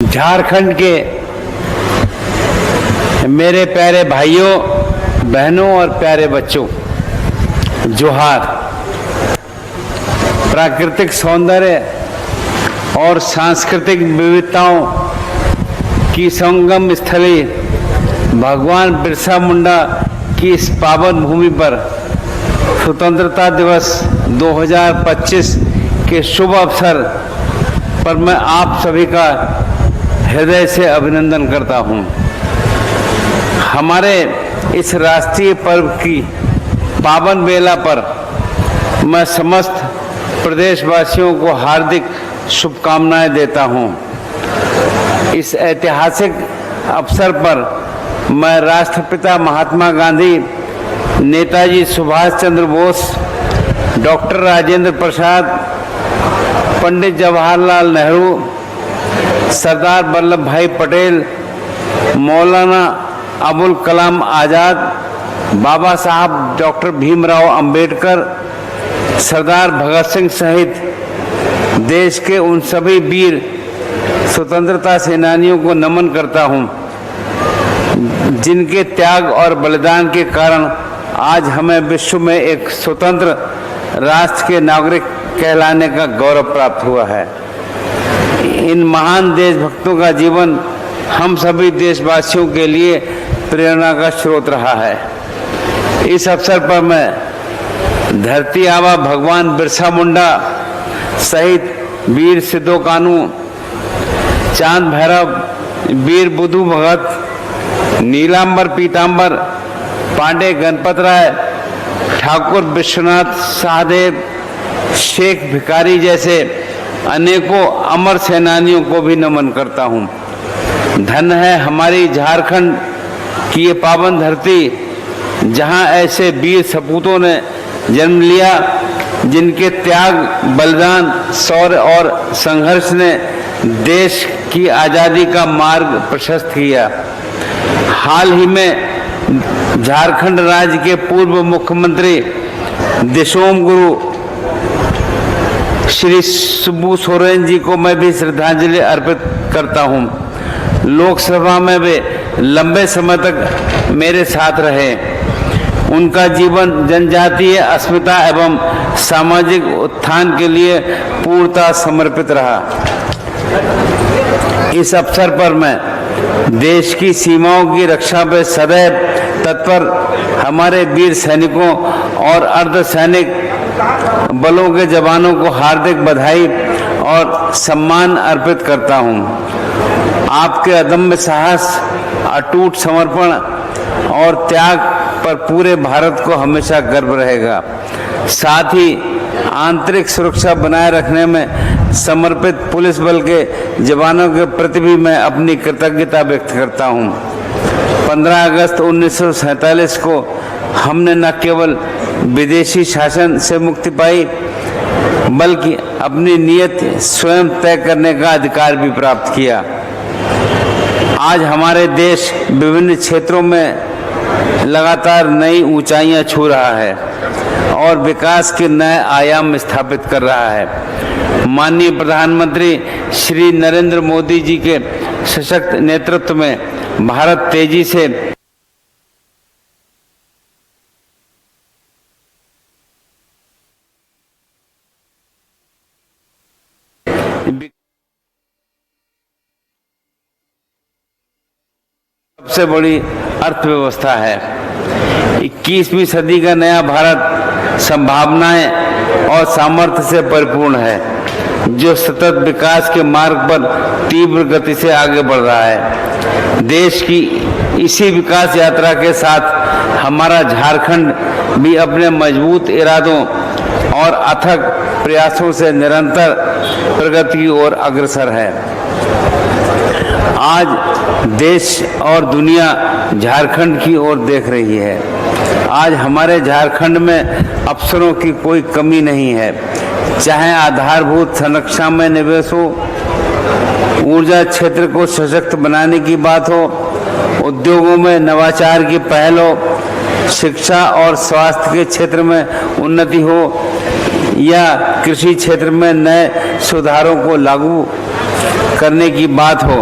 झारखंड के मेरे प्यारे भाइयों बहनों और प्यारे बच्चों, जोहार। प्राकृतिक सौंदर्य और सांस्कृतिक विविधताओं की संगम स्थली भगवान बिरसा मुंडा की इस पावन भूमि पर स्वतंत्रता दिवस 2025 के शुभ अवसर पर मैं आप सभी का हृदय से अभिनंदन करता हूं। हमारे इस राष्ट्रीय पर्व की पावन बेला पर मैं समस्त प्रदेशवासियों को हार्दिक शुभकामनाएं देता हूं। इस ऐतिहासिक अवसर पर मैं राष्ट्रपिता महात्मा गांधी, नेताजी सुभाष चंद्र बोस, डॉक्टर राजेंद्र प्रसाद, पंडित जवाहरलाल नेहरू, सरदार वल्लभ भाई पटेल, मौलाना अबुल कलाम आज़ाद, बाबा साहब डॉक्टर भीमराव अंबेडकर, सरदार भगत सिंह सहित देश के उन सभी वीर स्वतंत्रता सेनानियों को नमन करता हूं, जिनके त्याग और बलिदान के कारण आज हमें विश्व में एक स्वतंत्र राष्ट्र के नागरिक कहलाने का गौरव प्राप्त हुआ है। इन महान देशभक्तों का जीवन हम सभी देशवासियों के लिए प्रेरणा का स्रोत रहा है। इस अवसर पर मैं धरती आबा भगवान बिरसा मुंडा सहित वीर सिद्धो कानू, चांद भैरव, वीर बुधु भगत, नीलांबर पीतांबर, पांडे गणपत राय, ठाकुर विश्वनाथ सहदेव, शेख भिखारी जैसे अनेकों अमर सेनानियों को भी नमन करता हूं। धन्य है हमारी झारखंड की ये पावन धरती, जहां ऐसे वीर सपूतों ने जन्म लिया, जिनके त्याग, बलिदान, शौर्य और संघर्ष ने देश की आज़ादी का मार्ग प्रशस्त किया। हाल ही में झारखंड राज्य के पूर्व मुख्यमंत्री दिशोम गुरु श्री शिबू सोरेन जी को मैं भी श्रद्धांजलि अर्पित करता हूं। लोकसभा में वे लंबे समय तक मेरे साथ रहे। उनका जीवन जनजातीय अस्मिता एवं सामाजिक उत्थान के लिए पूर्णतः समर्पित रहा। इस अवसर पर मैं देश की सीमाओं की रक्षा में सदैव तत्पर हमारे वीर सैनिकों और अर्धसैनिक बलों के जवानों को हार्दिक बधाई और सम्मान अर्पित करता हूं। आपके अदम्य साहस, अटूट समर्पण और त्याग पर पूरे भारत को हमेशा गर्व रहेगा। साथ ही आंतरिक सुरक्षा बनाए रखने में समर्पित पुलिस बल के जवानों के प्रति भी मैं अपनी कृतज्ञता व्यक्त करता हूं। 15 अगस्त 1947 को हमने न केवल विदेशी शासन से मुक्ति पाई, बल्कि अपनी नियत स्वयं तय करने का अधिकार भी प्राप्त किया। आज हमारे देश विभिन्न क्षेत्रों में लगातार नई ऊंचाइयां छू रहा है और विकास के नए आयाम स्थापित कर रहा है। माननीय प्रधानमंत्री श्री नरेंद्र मोदी जी के सशक्त नेतृत्व में भारत तेजी से सबसे बड़ी अर्थव्यवस्था है। 21वीं सदी का नया भारत संभावनाएं और सामर्थ्य से परिपूर्ण है, जो सतत विकास के मार्ग पर तीव्र गति से आगे बढ़ रहा है। देश की इसी विकास यात्रा के साथ हमारा झारखंड भी अपने मजबूत इरादों और अथक प्रयासों से निरंतर प्रगति की ओर अग्रसर है। आज देश और दुनिया झारखंड की ओर देख रही है। आज हमारे झारखंड में अवसरों की कोई कमी नहीं है, चाहे आधारभूत संरचना में निवेश हो, ऊर्जा क्षेत्र को सशक्त बनाने की बात हो, उद्योगों में नवाचार की पहल हो, शिक्षा और स्वास्थ्य के क्षेत्र में उन्नति हो या कृषि क्षेत्र में नए सुधारों को लागू करने की बात हो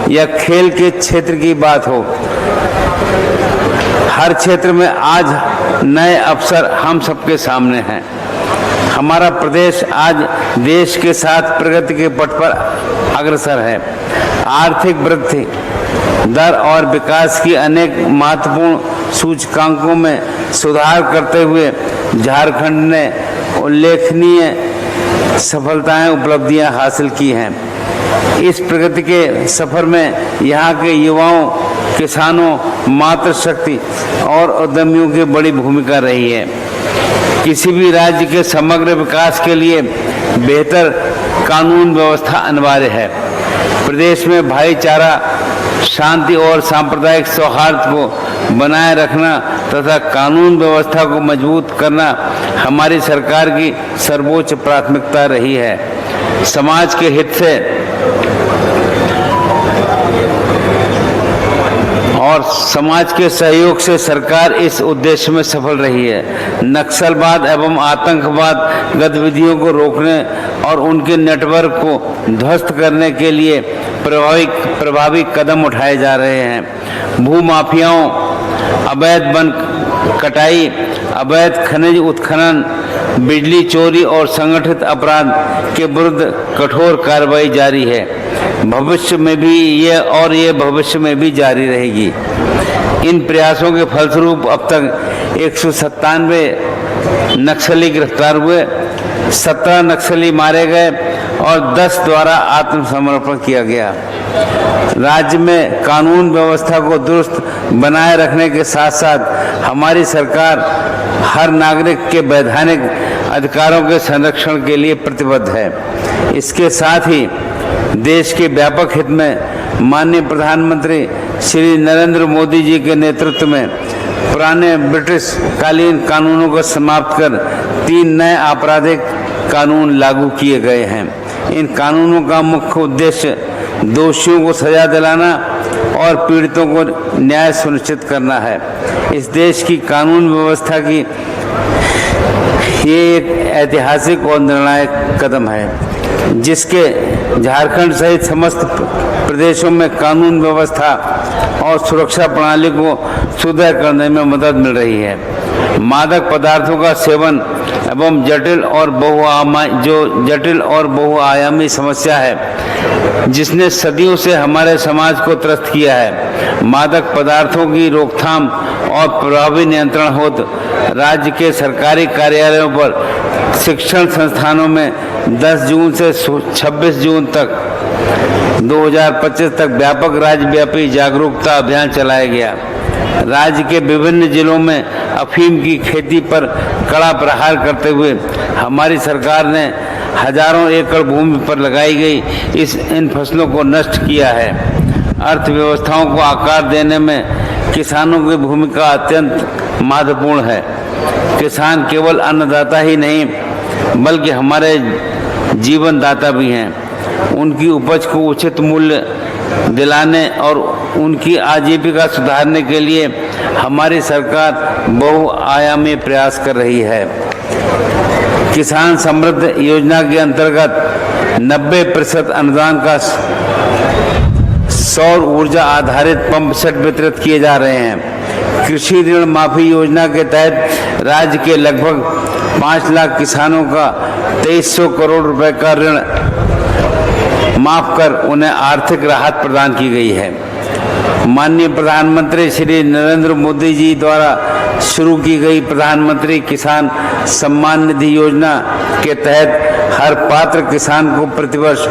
या खेल के क्षेत्र की बात हो, हर क्षेत्र में आज नए अवसर हम सबके सामने हैं। हमारा प्रदेश आज देश के साथ प्रगति के पथ पर अग्रसर है। आर्थिक वृद्धि दर और विकास की अनेक महत्वपूर्ण सूचकांकों में सुधार करते हुए झारखंड ने उल्लेखनीय सफलताएं उपलब्धियां हासिल की हैं। इस प्रगति के सफर में यहाँ के युवाओं, किसानों, मातृशक्ति और उद्यमियों की बड़ी भूमिका रही है। किसी भी राज्य के समग्र विकास के लिए बेहतर कानून व्यवस्था अनिवार्य है। प्रदेश में भाईचारा, शांति और सांप्रदायिक सौहार्द को बनाए रखना तथा कानून व्यवस्था को मजबूत करना हमारी सरकार की सर्वोच्च प्राथमिकता रही है। समाज के हित से और समाज के सहयोग से सरकार इस उद्देश्य में सफल रही है। नक्सलवाद एवं आतंकवाद गतिविधियों को रोकने और उनके नेटवर्क को ध्वस्त करने के लिए प्रभावी कदम उठाए जा रहे हैं। भूमाफियाओं, अवैध वन कटाई, अवैध खनिज उत्खनन, बिजली चोरी और संगठित अपराध के विरुद्ध कठोर कार्रवाई जारी है। भविष्य में भी ये भविष्य में भी जारी रहेगी। इन प्रयासों के फलस्वरूप अब तक 197 नक्सली गिरफ्तार हुए, 17 नक्सली मारे गए और 10 द्वारा आत्मसमर्पण किया गया। राज्य में कानून व्यवस्था को दुरुस्त बनाए रखने के साथ साथ हमारी सरकार हर नागरिक के वैधानिक अधिकारों के संरक्षण के लिए प्रतिबद्ध है। इसके साथ ही देश के व्यापक हित में माननीय प्रधानमंत्री श्री नरेंद्र मोदी जी के नेतृत्व में पुराने ब्रिटिश कालीन कानूनों को समाप्त कर 3 नए आपराधिक कानून लागू किए गए हैं। इन कानूनों का मुख्य उद्देश्य दोषियों को सजा दिलाना और पीड़ितों को न्याय सुनिश्चित करना है। इस देश की कानून व्यवस्था की ये एक ऐतिहासिक और निर्णायक कदम है, जिसके झारखंड सहित समस्त प्रदेशों में कानून व्यवस्था और सुरक्षा प्रणाली को सुदृढ़ करने में मदद मिल रही है। मादक पदार्थों का सेवन एवं जटिल और बहुआयामी समस्या है, जिसने सदियों से हमारे समाज को त्रस्त किया है। मादक पदार्थों की रोकथाम और प्रभावी नियंत्रण हेतु राज्य के सरकारी कार्यालयों पर, शिक्षण संस्थानों में 10 जून से 26 जून तक 2025 तक व्यापक राज्यव्यापी जागरूकता अभियान चलाया गया। राज्य के विभिन्न जिलों में अफीम की खेती पर कड़ा प्रहार करते हुए हमारी सरकार ने हजारों एकड़ भूमि पर लगाई गई इन फसलों को नष्ट किया है। अर्थव्यवस्थाओं को आकार देने में किसानों की भूमिका अत्यंत महत्वपूर्ण है। किसान केवल अन्नदाता ही नहीं बल्कि हमारे जीवनदाता भी हैं। उनकी उपज को उचित मूल्य दिलाने और उनकी आजीविका सुधारने के लिए हमारी सरकार बहुआयामी प्रयास कर रही है। किसान समृद्धि योजना के अंतर्गत 90% अनुदान का सौर ऊर्जा आधारित पंप सेट वितरित किए जा रहे हैं। कृषि ऋण माफी योजना के तहत राज्य के लगभग 5 लाख किसानों का 2300 करोड़ रुपए का ऋण माफ कर उन्हें आर्थिक राहत प्रदान की गई है। माननीय प्रधानमंत्री श्री नरेंद्र मोदी जी द्वारा शुरू की गई प्रधानमंत्री किसान सम्मान निधि योजना के तहत हर पात्र किसान को प्रतिवर्ष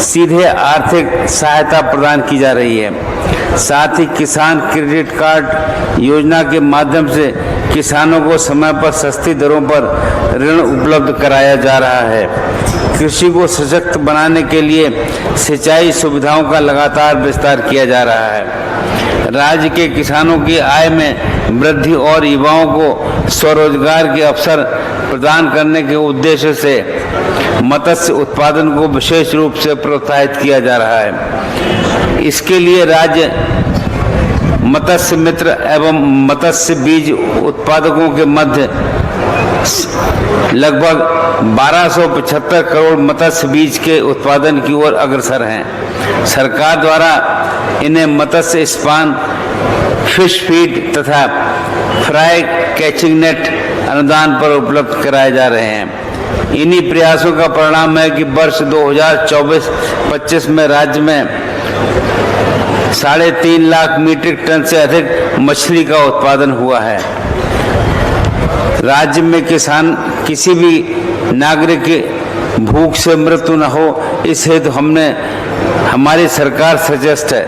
सीधे आर्थिक सहायता प्रदान की जा रही है। साथ ही किसान क्रेडिट कार्ड योजना के माध्यम से किसानों को समय पर सस्ती दरों पर ऋण उपलब्ध कराया जा रहा है। कृषि को सशक्त बनाने के लिए सिंचाई सुविधाओं का लगातार विस्तार किया जा रहा है। राज्य के किसानों की आय में वृद्धि और युवाओं को स्वरोजगार के अवसर प्रदान करने के उद्देश्य से मत्स्य उत्पादन को विशेष रूप से प्रोत्साहित किया जा रहा है। इसके लिए राज्य मत्स्य मित्र एवं मत्स्य बीज उत्पादकों के मध्य लगभग 1275 करोड़ मत्स्य बीज के उत्पादन की ओर अग्रसर हैं। सरकार द्वारा इन्हें मत्स्य स्पान, फिश फीड तथा फ्राई कैचिंग नेट अनुदान पर उपलब्ध कराए जा रहे हैं। इन्हीं प्रयासों का परिणाम है कि वर्ष 2024-25 में राज्य में 3.5 लाख मीट्रिक टन से अधिक मछली का उत्पादन हुआ है। राज्य में किसी भी नागरिक की भूख से मृत्यु न हो, इस हेतु हमारी सरकार सचेष्ट है।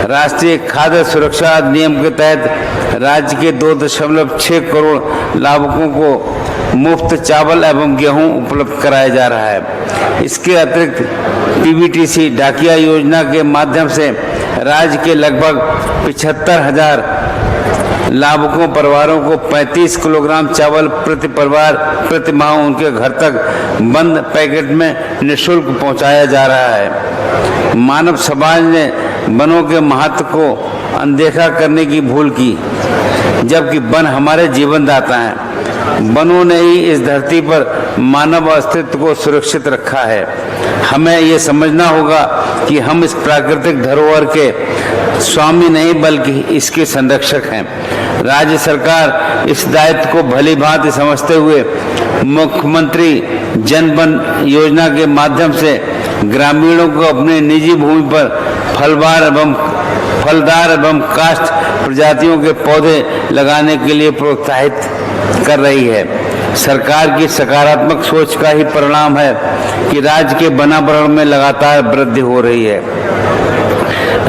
राष्ट्रीय खाद्य सुरक्षा अधिनियम के तहत राज्य के 2.6 करोड़ लाभुकों को मुफ्त चावल एवं गेहूं उपलब्ध कराया जा रहा है। इसके अतिरिक्त पीबीटीसी डाकिया योजना के माध्यम से राज्य के लगभग 75,000 लाभुकों परिवारों को 35 किलोग्राम चावल प्रति परिवार प्रति माह उनके घर तक बंद पैकेट में निःशुल्क पहुंचाया जा रहा है। मानव समाज ने वनों के महत्व को अनदेखा करने की भूल की, जबकि वन हमारे जीवनदाता हैं। वनों ने ही इस धरती पर मानव अस्तित्व को सुरक्षित रखा है। हमें ये समझना होगा कि हम इस प्राकृतिक धरोहर के स्वामी नहीं बल्कि इसके संरक्षक हैं। राज्य सरकार इस दायित्व को भली भांति समझते हुए मुख्यमंत्री जन वन योजना के माध्यम से ग्रामीणों को अपने निजी भूमि पर फलदार एवं काष्ठ प्रजातियों के पौधे लगाने के लिए प्रोत्साहित कर रही है। सरकार की सकारात्मक सोच का ही परिणाम है कि राज्य के वनावरण में लगातार वृद्धि हो रही है।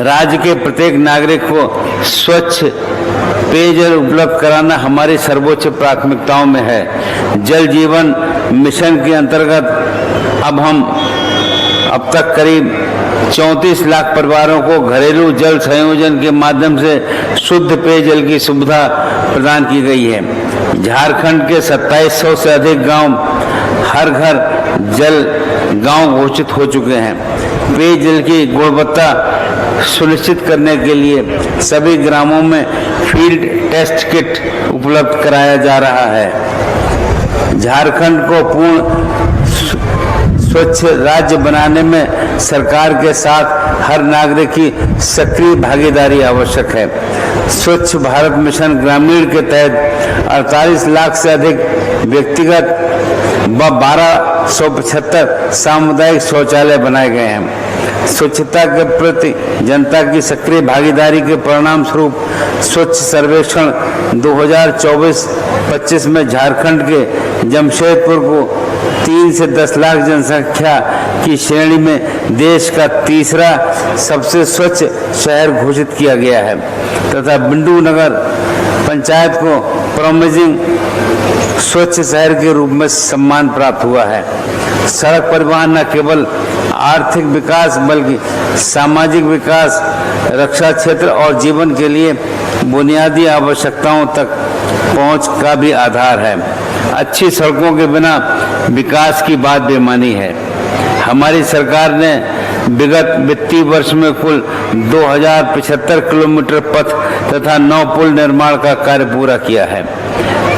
राज्य के प्रत्येक नागरिक को स्वच्छ पेयजल उपलब्ध कराना हमारी सर्वोच्च प्राथमिकताओं में है। जल जीवन मिशन के अंतर्गत अब तक करीब 34 लाख परिवारों को घरेलू जल संयोजन के माध्यम से शुद्ध पेयजल की सुविधा प्रदान की गई है। झारखंड के 2700 से अधिक गांव हर घर जल गांव घोषित हो चुके हैं। पेयजल की गुणवत्ता सुनिश्चित करने के लिए सभी ग्रामों में फील्ड टेस्ट किट उपलब्ध कराया जा रहा है। झारखंड को पूर्ण स्वच्छ राज्य बनाने में सरकार के साथ हर नागरिक की सक्रिय भागीदारी आवश्यक है। स्वच्छ भारत मिशन ग्रामीण के तहत 48 लाख से अधिक व्यक्तिगत व 1275 सामुदायिक शौचालय बनाए गए हैं। स्वच्छता के प्रति जनता की सक्रिय भागीदारी के परिणाम स्वरूप स्वच्छ सर्वेक्षण 2024-25 में झारखंड के जमशेदपुर को 3 से 10 लाख जनसंख्या की श्रेणी में देश का तीसरा सबसे स्वच्छ शहर घोषित किया गया है तथा बिंडू नगर पंचायत को प्रॉमिसिंग स्वच्छ शहर के रूप में सम्मान प्राप्त हुआ है। सड़क परिवहन न केवल आर्थिक विकास बल्कि सामाजिक विकास, रक्षा क्षेत्र और जीवन के लिए बुनियादी आवश्यकताओं तक पहुंच का भी आधार है। अच्छी सड़कों के बिना विकास की बात बेमानी है। हमारी सरकार ने विगत वित्तीय वर्ष में कुल 2075 किलोमीटर पथ तथा 9 पुल निर्माण का कार्य पूरा किया है।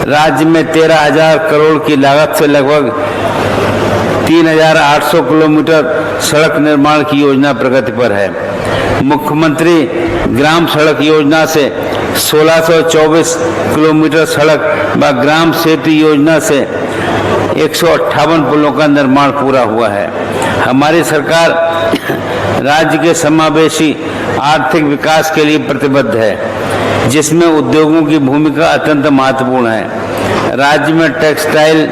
राज्य में 13,000 करोड़ की लागत से लगभग 3,800 किलोमीटर सड़क निर्माण की योजना प्रगति पर है। मुख्यमंत्री ग्राम सड़क योजना से 1624 किलोमीटर सड़क व ग्राम सेतु योजना से 158 पुलों का निर्माण पूरा हुआ है। हमारी सरकार राज्य के समावेशी आर्थिक विकास के लिए प्रतिबद्ध है, जिसमें उद्योगों की भूमिका अत्यंत महत्वपूर्ण है। राज्य में टेक्सटाइल,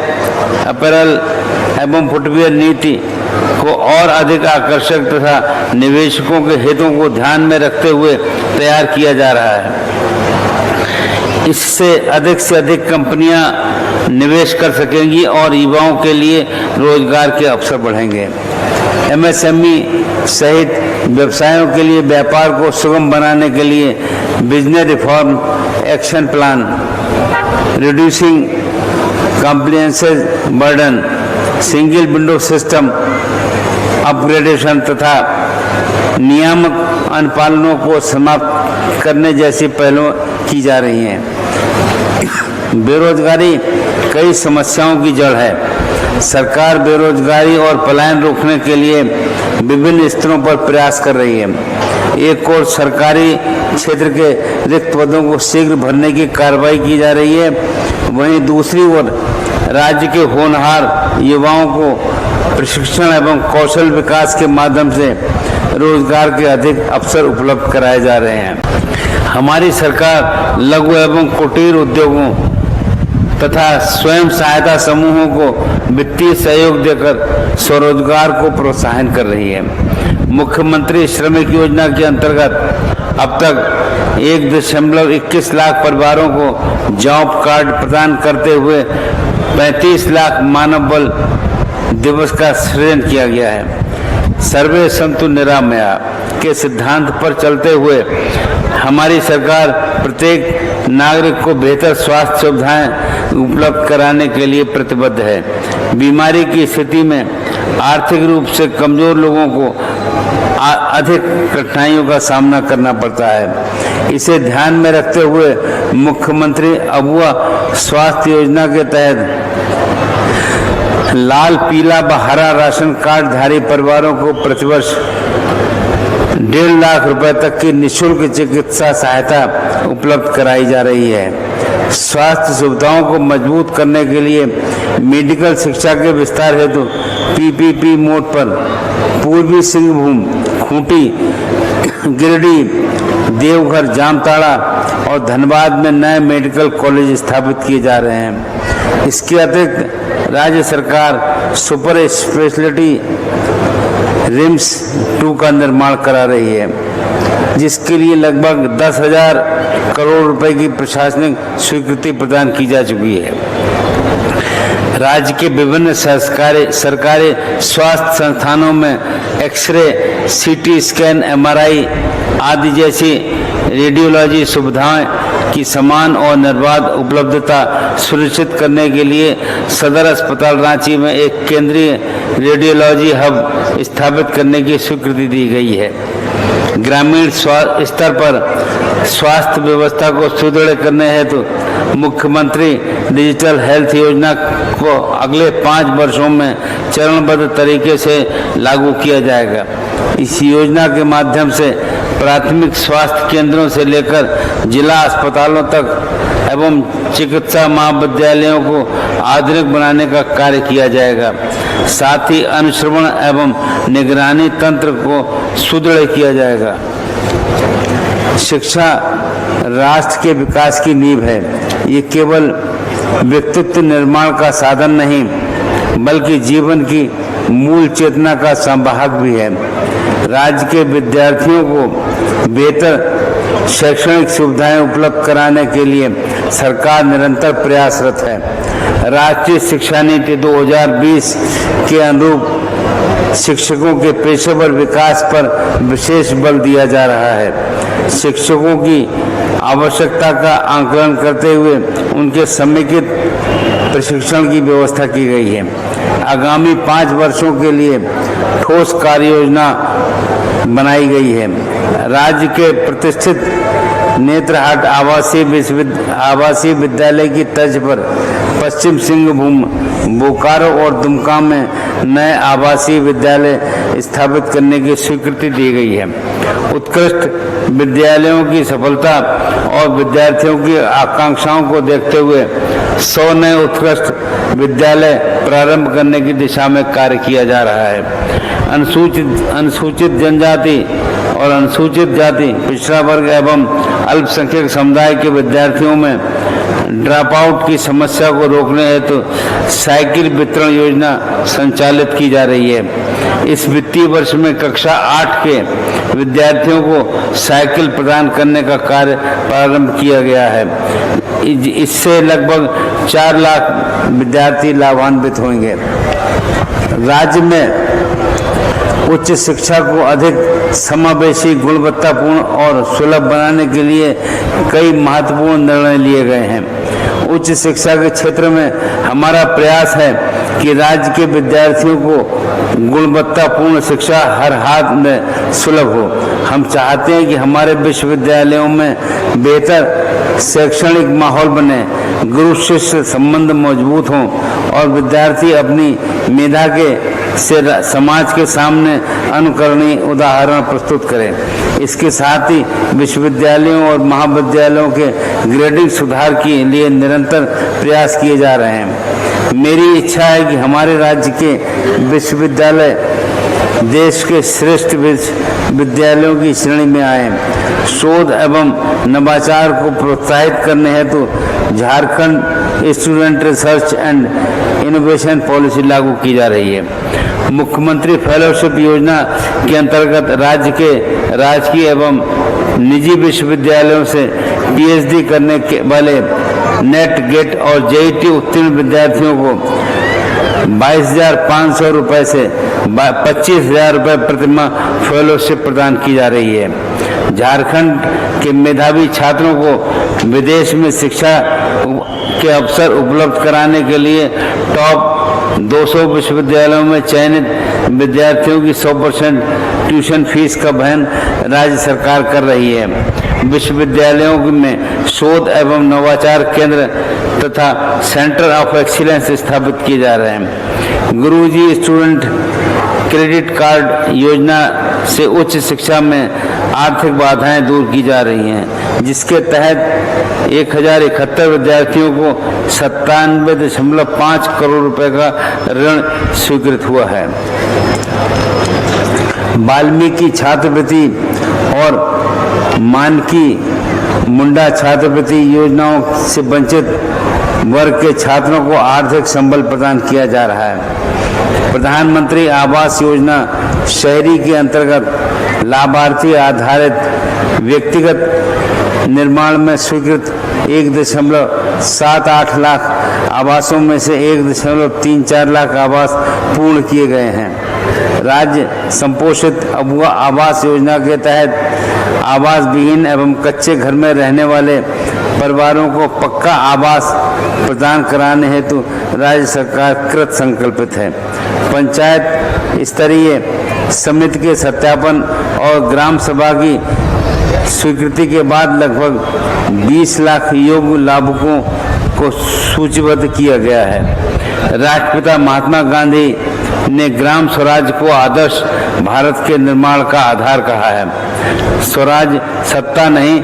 अपैरल एवं फुटवियर नीति को और अधिक आकर्षक तथा निवेशकों के हितों को ध्यान में रखते हुए तैयार किया जा रहा है। इससे अधिक कंपनियां निवेश कर सकेंगी और युवाओं के लिए रोजगार के अवसर बढ़ेंगे। एमएसएमई सहित व्यवसायों के लिए व्यापार को सुगम बनाने के लिए business reform action plan, reducing compliances burden, single window system upgradation तथा नियामक अनुपालनों को समाप्त करने जैसी पहलों की जा रही हैं। बेरोजगारी कई समस्याओं की जड़ है। सरकार बेरोजगारी और पलायन रोकने के लिए विभिन्न स्तरों पर प्रयास कर रही है। एक ओर सरकारी क्षेत्र के रिक्त पदों को शीघ्र भरने की कार्रवाई की जा रही है, वहीं दूसरी ओर राज्य के होनहार युवाओं को प्रशिक्षण एवं कौशल विकास के माध्यम से रोजगार के अधिक अवसर उपलब्ध कराए जा रहे हैं। हमारी सरकार लघु एवं कुटीर उद्योगों तथा स्वयं सहायता समूहों को वित्तीय सहयोग देकर स्वरोजगार को प्रोत्साहन कर रही है। मुख्यमंत्री श्रमिक योजना के अंतर्गत अब तक 1.21 लाख परिवारों को जॉब कार्ड प्रदान करते हुए 35 लाख मानव बल दिवस का सृजन किया गया है। सर्वे संतु निरामया के सिद्धांत पर चलते हुए हमारी सरकार प्रत्येक नागरिक को बेहतर स्वास्थ्य सुविधाएं उपलब्ध कराने के लिए प्रतिबद्ध है। बीमारी की स्थिति में आर्थिक रूप से कमजोर लोगों को अधिक कठिनाइयों का सामना करना पड़ता है। इसे ध्यान में रखते हुए मुख्यमंत्री अबुआ स्वास्थ्य योजना के तहत लाल, पीला व हरा राशन कार्ड धारी परिवारों को प्रतिवर्ष 1.5 लाख रुपए तक की निःशुल्क चिकित्सा सहायता उपलब्ध कराई जा रही है। स्वास्थ्य सुविधाओं को मजबूत करने के लिए मेडिकल शिक्षा के विस्तार हेतु पीपीपी मोड पर पूर्वी सिंहभूम, खूंटी, गिरिडीह, देवघर, जामताड़ा और धनबाद में नए मेडिकल कॉलेज स्थापित किए जा रहे हैं। इसके अतिरिक्त राज्य सरकार सुपर स्पेशलिटी रिम्स 2 का निर्माण करा रही है, जिसके लिए लगभग 10,000 करोड़ रुपए की प्रशासनिक स्वीकृति प्रदान की जा चुकी है। राज्य के विभिन्न सरकारी स्वास्थ्य संस्थानों में एक्सरे, सीटी स्कैन, एमआरआई आदि जैसी रेडियोलॉजी सुविधाएं की समान और निर्बाध उपलब्धता सुनिश्चित करने के लिए सदर अस्पताल रांची में एक केंद्रीय रेडियोलॉजी हब स्थापित करने की स्वीकृति दी गई है। ग्रामीण स्तर पर स्वास्थ्य व्यवस्था को सुदृढ़ करने हेतु मुख्यमंत्री डिजिटल हेल्थ योजना को अगले 5 वर्षों में चरणबद्ध तरीके से लागू किया जाएगा। इस योजना के माध्यम से प्राथमिक स्वास्थ्य केंद्रों से लेकर जिला अस्पतालों तक एवं चिकित्सा महाविद्यालयों को आधुनिक बनाने का कार्य किया जाएगा। साथ ही अनुश्रवण एवं निगरानी तंत्र को सुदृढ़ किया जाएगा। शिक्षा राष्ट्र के विकास की नींव है। ये केवल व्यक्तित्व निर्माण का साधन नहीं, बल्कि जीवन की मूल चेतना का संवाहक भी है। राज्य के विद्यार्थियों को बेहतर शैक्षणिक सुविधाएं उपलब्ध कराने के लिए सरकार निरंतर प्रयासरत है। राष्ट्रीय शिक्षा नीति 2020 के अनुरूप शिक्षकों के पेशेवर विकास पर विशेष बल दिया जा रहा है। शिक्षकों की आवश्यकता का आकलन करते हुए उनके समेकित प्रशिक्षण की व्यवस्था की गई है। आगामी 5 वर्षों के लिए ठोस कार्य योजना बनाई गई है। राज्य के प्रतिष्ठित नेत्रहाट आवासीय विद्यालय की तर्ज पर पश्चिम सिंहभूम, बोकारो और दुमका में नए आवासीय विद्यालय स्थापित करने की स्वीकृति दी गई है। उत्कृष्ट विद्यालयों की सफलता और विद्यार्थियों की आकांक्षाओं को देखते हुए 100 नए उत्कृष्ट विद्यालय प्रारंभ करने की दिशा में कार्य किया जा रहा है। अनुसूचित जनजाति और अनुसूचित जाति, पिछड़ा वर्ग एवं अल्पसंख्यक समुदाय के विद्यार्थियों में ड्रॉप आउट की समस्या को रोकने हेतु साइकिल वितरण योजना संचालित की जा रही है। इस वित्तीय वर्ष में कक्षा 8 के विद्यार्थियों को साइकिल प्रदान करने का कार्य प्रारंभ किया गया है। इससे लगभग 4 लाख विद्यार्थी लाभान्वित होंगे। राज्य में उच्च शिक्षा को अधिक समावेशी, गुणवत्तापूर्ण और सुलभ बनाने के लिए कई महत्वपूर्ण निर्णय लिए गए हैं। उच्च शिक्षा के क्षेत्र में हमारा प्रयास है कि राज्य के विद्यार्थियों को गुणवत्तापूर्ण शिक्षा हर हाथ में सुलभ हो। हम चाहते हैं कि हमारे विश्वविद्यालयों में बेहतर शैक्षणिक माहौल बने, गुरु शिष्य संबंध मजबूत हों और विद्यार्थी अपनी मेधा के से समाज के सामने अनुकरणीय उदाहरण प्रस्तुत करें। इसके साथ ही विश्वविद्यालयों और महाविद्यालयों के ग्रेडिंग सुधार के लिए निरंतर प्रयास किए जा रहे हैं। मेरी इच्छा है कि हमारे राज्य के विश्वविद्यालय देश के श्रेष्ठ विश्वविद्यालयों की श्रेणी में आए। शोध एवं नवाचार को प्रोत्साहित करने हेतु Jharkhand student research and innovation policy लागू की जा रही है। मुख्यमंत्री फेलोशिप योजना के अंतर्गत राज्य के राजकीय एवं निजी विश्वविद्यालयों से पीएचडी करने के वाले नेट, गेट और जेईटी उत्तीर्ण विद्यार्थियों को 22,500 रुपये से 25,000 रुपये प्रतिमाह फेलोशिप प्रदान की जा रही है। झारखंड के मेधावी छात्रों को विदेश में शिक्षा के अवसर उपलब्ध कराने के लिए टॉप 200 विश्वविद्यालयों में चयनित विद्यार्थियों की 100% ट्यूशन फीस का वहन राज्य सरकार कर रही है। विश्वविद्यालयों में शोध एवं नवाचार केंद्र तथा सेंटर ऑफ एक्सीलेंस स्थापित किए जा रहे हैं। गुरुजी स्टूडेंट क्रेडिट कार्ड योजना से उच्च शिक्षा में आर्थिक बाधाएं दूर की जा रही हैं, जिसके तहत 1071 विद्यार्थियों को 97.5 करोड़ रुपए का ऋण स्वीकृत हुआ है। वाल्मीकि छात्रवृत्ति और मानकी मुंडा छात्रवृत्ति योजनाओं से वंचित वर्ग के छात्रों को आर्थिक संबल प्रदान किया जा रहा है। प्रधानमंत्री आवास योजना शहरी के अंतर्गत लाभार्थी आधारित व्यक्तिगत निर्माण में स्वीकृत 1.78 लाख आवासों में से 1.34 लाख आवास पूर्ण किए गए हैं। राज्य संपोषित अबुआ आवास योजना के तहत आवास विहीन एवं कच्चे घर में रहने वाले परिवारों को पक्का आवास प्रदान कराने हेतु राज्य सरकार कृत संकल्पित है। पंचायत स्तरीय समिति के सत्यापन और ग्राम सभा की स्वीकृति के बाद लगभग 20 लाख योग्य लाभुकों को सूचीबद्ध किया गया है। राष्ट्रपिता महात्मा गांधी ने ग्राम स्वराज को आदर्श भारत के निर्माण का आधार कहा है। स्वराज सत्ता नहीं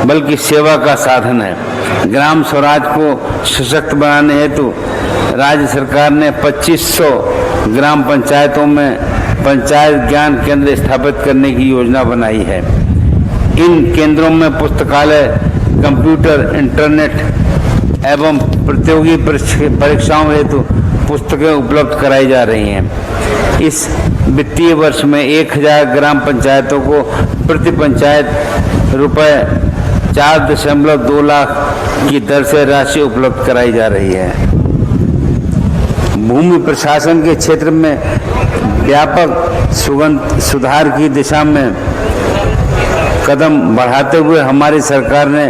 बल्कि सेवा का साधन है। ग्राम स्वराज को सशक्त बनाने हेतु राज्य सरकार ने 2500 ग्राम पंचायतों में पंचायत ज्ञान केंद्र स्थापित करने की योजना बनाई है। इन केंद्रों में पुस्तकालय, कंप्यूटर, इंटरनेट एवं प्रतियोगी परीक्षाओं हेतु पुस्तकें उपलब्ध कराई जा रही हैं। इस वित्तीय वर्ष में 1000 ग्राम पंचायतों को प्रति पंचायत रुपए 4.2 लाख की दर से राशि उपलब्ध कराई जा रही है। भूमि प्रशासन के क्षेत्र में व्यापक सुधार की दिशा में कदम बढ़ाते हुए हमारी सरकार ने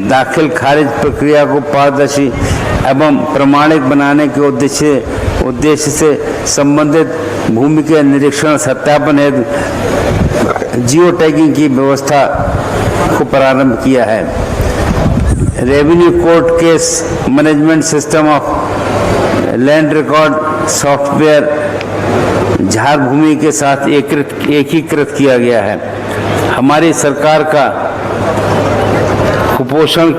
दाखिल खारिज प्रक्रिया को पारदर्शी एवं प्रमाणिक बनाने के उद्देश्य से संबंधित भूमि के निरीक्षण, सत्यापन हेतु जियो टैगिंग की व्यवस्था को प्रारंभ किया है। Revenue court case management system of land record software झार भूमि के साथ एकीकृत किया गया है। हमारी सरकार का कुपोषण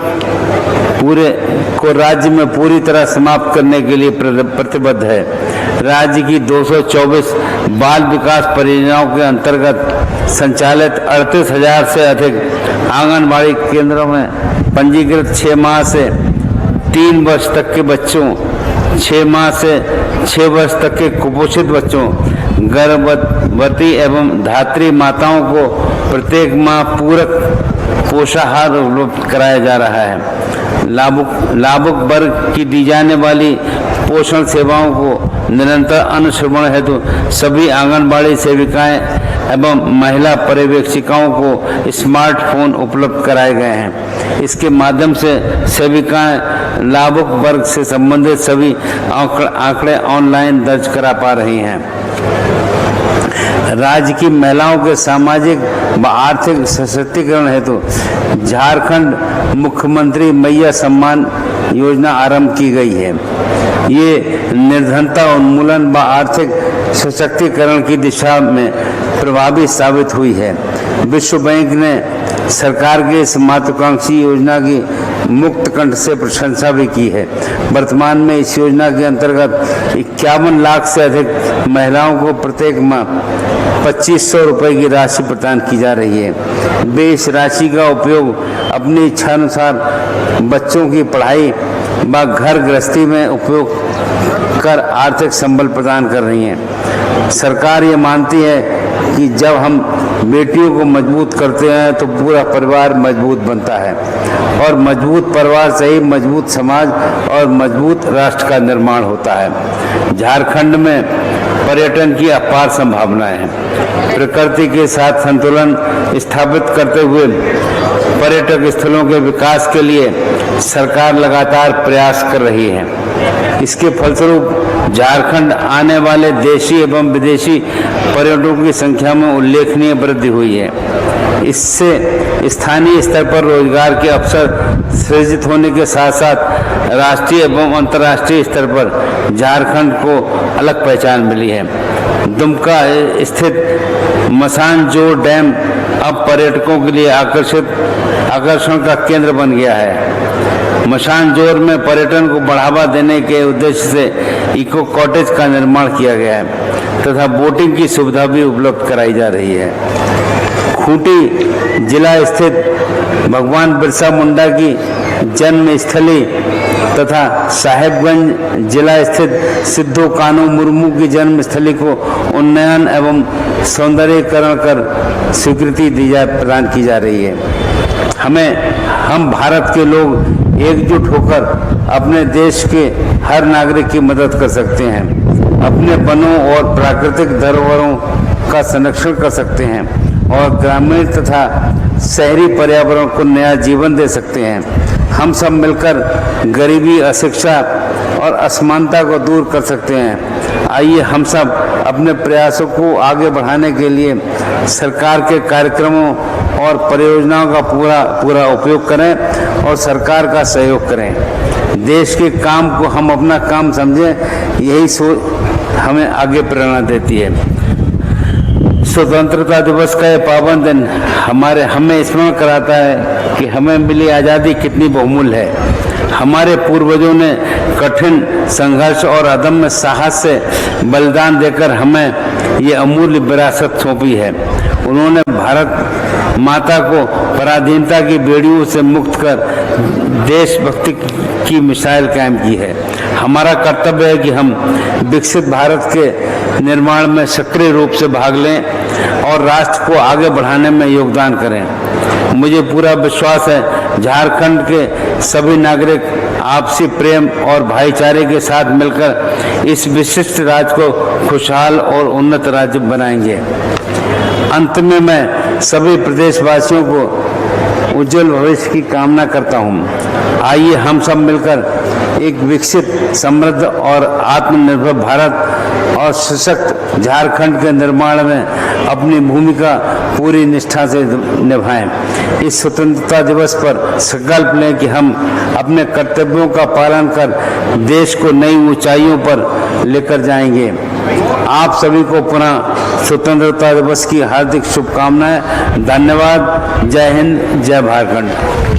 को राज्य में पूरी तरह समाप्त करने के लिए प्रतिबद्ध है। राज्य की 224 बाल विकास परियोजनाओं के अंतर्गत संचालित 38,000 से अधिक आंगनबाड़ी केंद्रों में पंजीकृत 6 माह से 3 वर्ष तक के बच्चों, 6 माह से 6 वर्ष तक के कुपोषित बच्चों, गर्भवती एवं धात्री माताओं को प्रत्येक माह पूरक पोषाहार उपलब्ध कराया जा रहा है। लाभुक वर्ग की दी जाने वाली पोषण सेवाओं को निरंतर अनुश्रवण हेतु सभी आंगनबाड़ी सेविकाएं एवं महिला पर्यवेक्षिकाओं को स्मार्टफोन उपलब्ध कराए गए हैं। इसके माध्यम से सेविकाएं लाभुक वर्ग से संबंधित सभी आंकड़े ऑनलाइन दर्ज करा पा रही हैं। राज्य की महिलाओं के सामाजिक व आर्थिक सशक्तिकरण हेतु झारखंड मुख्यमंत्री मैया सम्मान योजना आरंभ की गई है। ये निर्धनता उन्मूलन व आर्थिक सशक्तिकरण की दिशा में प्रभावी साबित हुई है। विश्व बैंक ने सरकार की इस महत्वाकांक्षी योजना की मुक्त कंठ से प्रशंसा भी की है। वर्तमान में इस योजना के अंतर्गत 51 लाख से अधिक महिलाओं को प्रत्येक माह 2500 रुपये की राशि प्रदान की जा रही है। वे इस राशि का उपयोग अपनी इच्छानुसार बच्चों की पढ़ाई व घर गृहस्थी में उपयोग कर आर्थिक संबल प्रदान कर रही हैं। सरकार ये मानती है कि जब हम बेटियों को मजबूत करते हैं तो पूरा परिवार मजबूत बनता है और मजबूत परिवार से ही मजबूत समाज और मजबूत राष्ट्र का निर्माण होता है। झारखंड में पर्यटन की अपार संभावनाएं हैं। प्रकृति के साथ संतुलन स्थापित करते हुए पर्यटक स्थलों के विकास के लिए सरकार लगातार प्रयास कर रही है। इसके फलस्वरूप झारखंड आने वाले देशी एवं विदेशी पर्यटकों की संख्या में उल्लेखनीय वृद्धि हुई है। इससे स्थानीय स्तर पर रोजगार के अवसर सृजित होने के साथ साथ राष्ट्रीय एवं अंतर्राष्ट्रीय स्तर पर झारखंड को अलग पहचान मिली है। दुमका स्थित मसानजोर डैम अब पर्यटकों के लिए आकर्षण का केंद्र बन गया है। मसानजोर में पर्यटन को बढ़ावा देने के उद्देश्य से इको कॉटेज का निर्माण किया गया है तथा बोटिंग की सुविधा भी उपलब्ध कराई जा रही है। खूंटी जिला स्थित भगवान बिरसा मुंडा की जन्म स्थली तथा साहेबगंज जिला स्थित सिद्धो कान्हू मुर्मू की जन्म स्थली को उन्नयन एवं सौंदर्यीकरण कर स्वीकृति प्रदान की जा रही है। हम भारत के लोग एकजुट होकर अपने देश के हर नागरिक की मदद कर सकते हैं, अपने वनों और प्राकृतिक धरोहरों का संरक्षण कर सकते हैं और ग्रामीण तथा शहरी पर्यावरण को नया जीवन दे सकते हैं। हम सब मिलकर गरीबी, अशिक्षा और असमानता को दूर कर सकते हैं। आइए हम सब अपने प्रयासों को आगे बढ़ाने के लिए सरकार के कार्यक्रमों और परियोजनाओं का पूरा उपयोग करें और सरकार का सहयोग करें। देश के काम को हम अपना काम समझें, यही सोच हमें आगे प्रेरणा देती है। स्वतंत्रता दिवस का ये पावन दिन हमें स्मरण कराता है कि हमें मिली आज़ादी कितनी बहुमूल्य है। हमारे पूर्वजों ने कठिन संघर्ष और अदम्य साहस से बलिदान देकर हमें ये अमूल्य विरासत सौंपी है। उन्होंने भारत माता को पराधीनता की बेड़ियों से मुक्त कर देशभक्ति की मिसाल कायम की है। हमारा कर्तव्य है कि हम विकसित भारत के निर्माण में सक्रिय रूप से भाग लें और राष्ट्र को आगे बढ़ाने में योगदान करें। मुझे पूरा विश्वास है झारखंड के सभी नागरिक आपसी प्रेम और भाईचारे के साथ मिलकर इस विशिष्ट राज्य को खुशहाल और उन्नत राज्य बनाएंगे। अंत में मैं सभी प्रदेशवासियों को उज्जवल भविष्य की कामना करता हूँ। आइए हम सब मिलकर एक विकसित, समृद्ध और आत्मनिर्भर भारत और सशक्त झारखंड के निर्माण में अपनी भूमिका पूरी निष्ठा से निभाएं। इस स्वतंत्रता दिवस पर संकल्प लें कि हम अपने कर्तव्यों का पालन कर देश को नई ऊंचाइयों पर लेकर जाएंगे। आप सभी को पुनः स्वतंत्रता दिवस की हार्दिक शुभकामनाएं। धन्यवाद। जय हिंद, जय झारखंड।